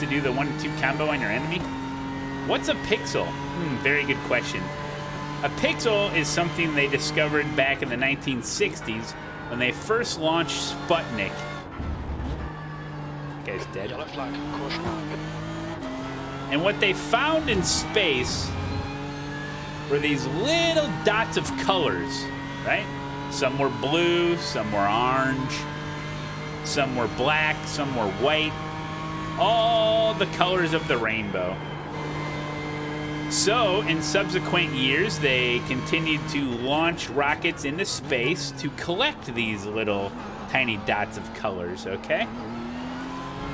to do the 1-2 combo on your enemy? What's a pixel? Very good question. A pixel is something they discovered back in the 1960s when they first launched Sputnik. Guy's dead. Yellow flag, caution. And what they found in space were these little dots of colors, right? Some were blue, some were orange, some were black, some were white. All the colors of the rainbow. So, in subsequent years, they continued to launch rockets into space to collect these little tiny dots of colors, okay?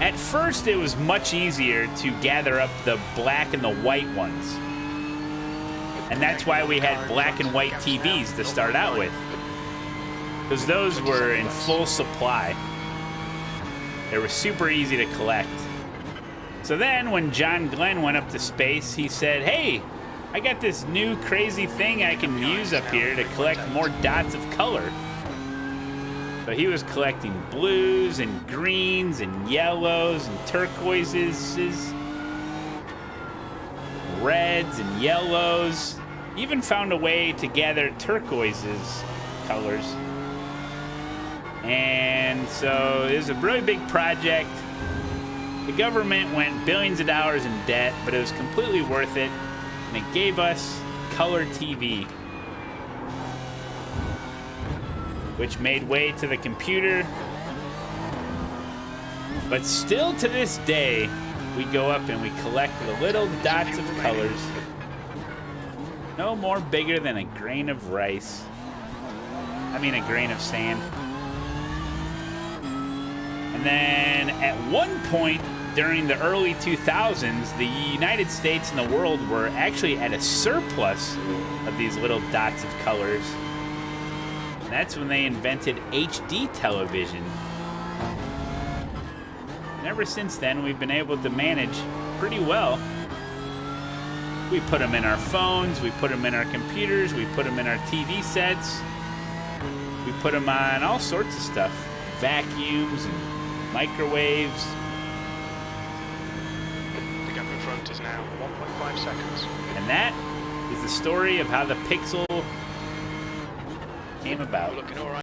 At first, it was much easier to gather up the black and the white ones. And that's why we had black and white TVs to start out with. Because those were in full supply. They were super easy to collect. So then, when John Glenn went up to space, he said, hey, I got this new crazy thing I can use up here to collect more dots of color. So he was collecting blues and greens and yellows and turquoises, reds and yellows. He even found a way to gather turquoises colors. And so it was a really big project. The government went billions of dollars in debt, but it was completely worth it, and it gave us color TV, which made way to the computer. But still to this day, we go up and we collect the little dots of colors, no more bigger than a grain of rice. I mean, a grain of sand. And then at one point during the early 2000s, the United States and the world were actually at a surplus of these little dots of colors. And that's when they invented HD television. And ever since then, we've been able to manage pretty well. We put them in our phones, we put them in our computers, we put them in our TV sets. We put them on all sorts of stuff. Vacuums and microwaves. The gap in front is now 1.5 seconds. And that is the story of how the Pixel came about. Looking all right.